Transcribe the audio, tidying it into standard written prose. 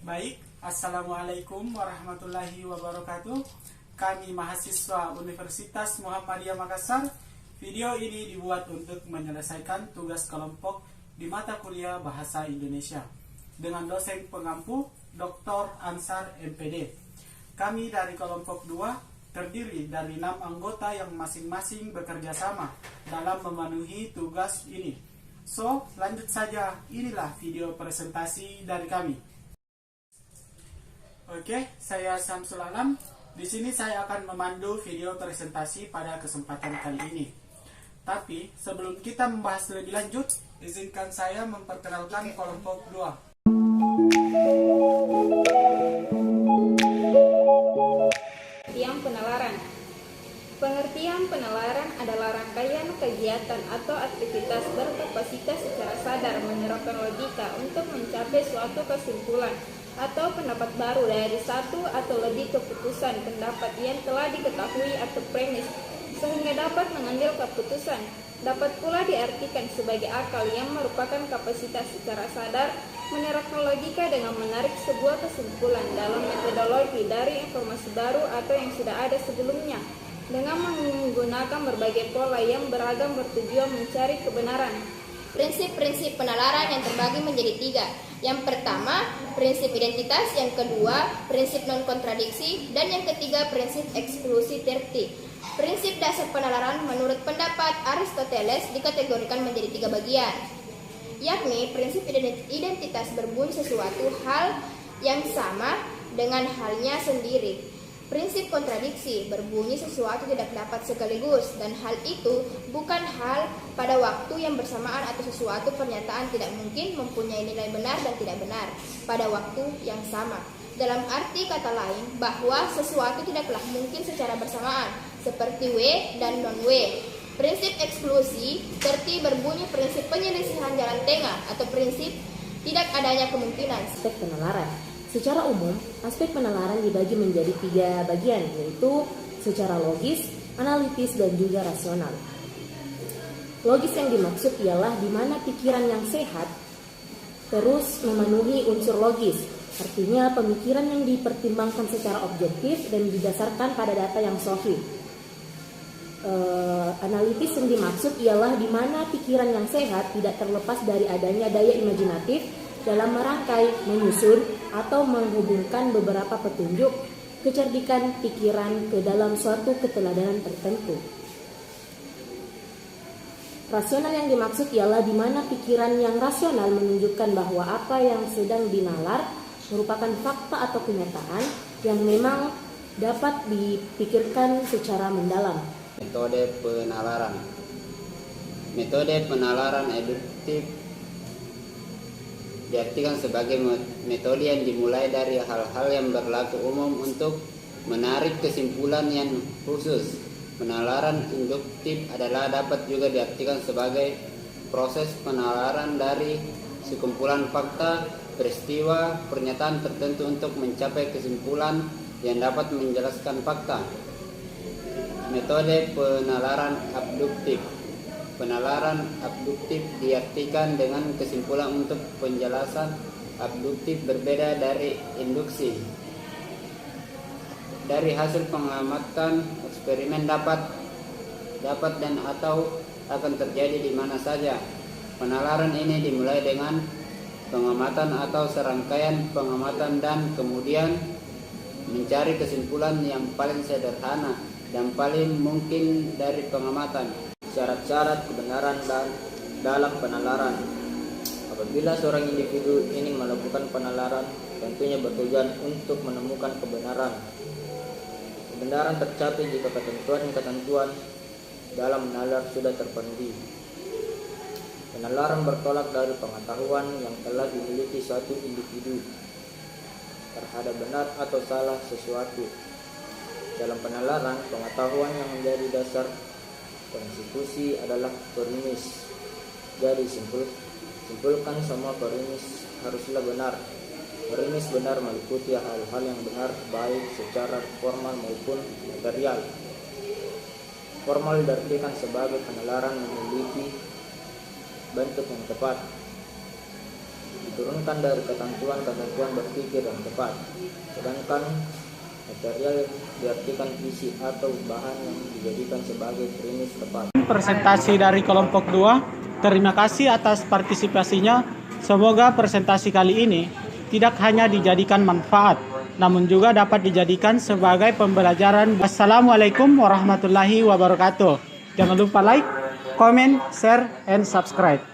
Baik, Assalamualaikum warahmatullahi wabarakatuh. Kami mahasiswa Universitas Muhammadiyah Makassar. Video ini dibuat untuk menyelesaikan tugas kelompok di mata kuliah Bahasa Indonesia dengan dosen pengampu Dr. Ansar MPD. Kami dari kelompok 2 terdiri dari 6 anggota yang masing-masing bekerja sama dalam memenuhi tugas ini. So, lanjut saja. Inilah video presentasi dari kami. Oke, saya Samsul Alam. Di sini saya akan memandu video presentasi pada kesempatan kali ini. Tapi sebelum kita membahas lebih lanjut, izinkan saya memperkenalkan kelompok 2. Pengertian penalaran. Pengertian penalaran adalah rangkaian kegiatan atau aktivitas berkapasitas secara sadar menerapkan logika untuk mencapai suatu kesimpulan atau pendapat baru dari satu atau lebih keputusan pendapat yang telah diketahui atau premis sehingga dapat mengambil keputusan. Dapat pula diartikan sebagai akal yang merupakan kapasitas secara sadar menerapkan logika dengan menarik sebuah kesimpulan dalam metodologi dari informasi baru atau yang sudah ada sebelumnya dengan menggunakan berbagai pola yang beragam bertujuan mencari kebenaran. Prinsip-prinsip penalaran yang terbagi menjadi 3. Yang pertama, prinsip identitas. Yang kedua, prinsip non-kontradiksi. Dan yang ketiga, prinsip eksklusi tertib. Prinsip dasar penalaran menurut pendapat Aristoteles dikategorikan menjadi 3 bagian, yakni prinsip identitas berbunyi sesuatu hal yang sama dengan halnya sendiri. Prinsip kontradiksi berbunyi sesuatu tidak dapat sekaligus dan hal itu bukan hal pada waktu yang bersamaan atau sesuatu pernyataan tidak mungkin mempunyai nilai benar dan tidak benar pada waktu yang sama. Dalam arti kata lain bahwa sesuatu tidaklah mungkin secara bersamaan seperti W dan non-W. Prinsip eksklusi tertib berbunyi prinsip penyelisihan jalan tengah atau prinsip tidak adanya kemungkinan. Aspek penalaran. Secara umum, aspek penalaran dibagi menjadi 3 bagian, yaitu secara logis, analitis, dan juga rasional. Logis yang dimaksud ialah di mana pikiran yang sehat terus memenuhi unsur logis, artinya pemikiran yang dipertimbangkan secara objektif dan didasarkan pada data yang sahih. Analitis yang dimaksud ialah di mana pikiran yang sehat tidak terlepas dari adanya daya imajinatif dalam merangkai, menyusun, atau menghubungkan beberapa petunjuk kecerdikan pikiran ke dalam suatu keteladanan tertentu. Rasional yang dimaksud ialah di mana pikiran yang rasional menunjukkan bahwa apa yang sedang dinalar merupakan fakta atau kenyataan yang memang dapat dipikirkan secara mendalam. Metode penalaran. Metode penalaran eduktif diartikan sebagai metode yang dimulai dari hal-hal yang berlaku umum untuk menarik kesimpulan yang khusus. Penalaran induktif adalah dapat juga diartikan sebagai proses penalaran dari sekumpulan fakta, peristiwa, pernyataan tertentu untuk mencapai kesimpulan yang dapat menjelaskan fakta. Metode penalaran abduktif. Penalaran abduktif diartikan dengan kesimpulan untuk penjelasan abduktif berbeda dari induksi. Dari hasil pengamatan eksperimen dapat dan atau akan terjadi di mana saja. Penalaran ini dimulai dengan pengamatan atau serangkaian pengamatan dan kemudian mencari kesimpulan yang paling sederhana dan paling mungkin dari pengamatan. Syarat-syarat kebenaran dan dalam penalaran. Apabila seorang individu ingin melakukan penalaran, tentunya bertujuan untuk menemukan kebenaran. Kebenaran tercapai jika ketentuan-ketentuan dalam menalar sudah terpenuhi. Penalaran bertolak dari pengetahuan yang telah dimiliki suatu individu terhadap benar atau salah sesuatu. Dalam penalaran, pengetahuan yang menjadi dasar konstitusi adalah perimis. Jadi simpulkan semua perimis haruslah benar. Perimis benar meliputi hal-hal yang benar baik secara formal maupun material. Formal diartikan sebagai penalaran memiliki bentuk yang tepat. diturunkan dari ketentuan berpikir yang tepat, sedangkan material yang diartikan isi atau bahan yang dijadikan sebagai premis tepat. Presentasi dari kelompok 2. Terima kasih atas partisipasinya. Semoga presentasi kali ini tidak hanya dijadikan manfaat, namun juga dapat dijadikan sebagai pembelajaran. Assalamualaikum warahmatullahi wabarakatuh. Jangan lupa like, comment, share, and subscribe.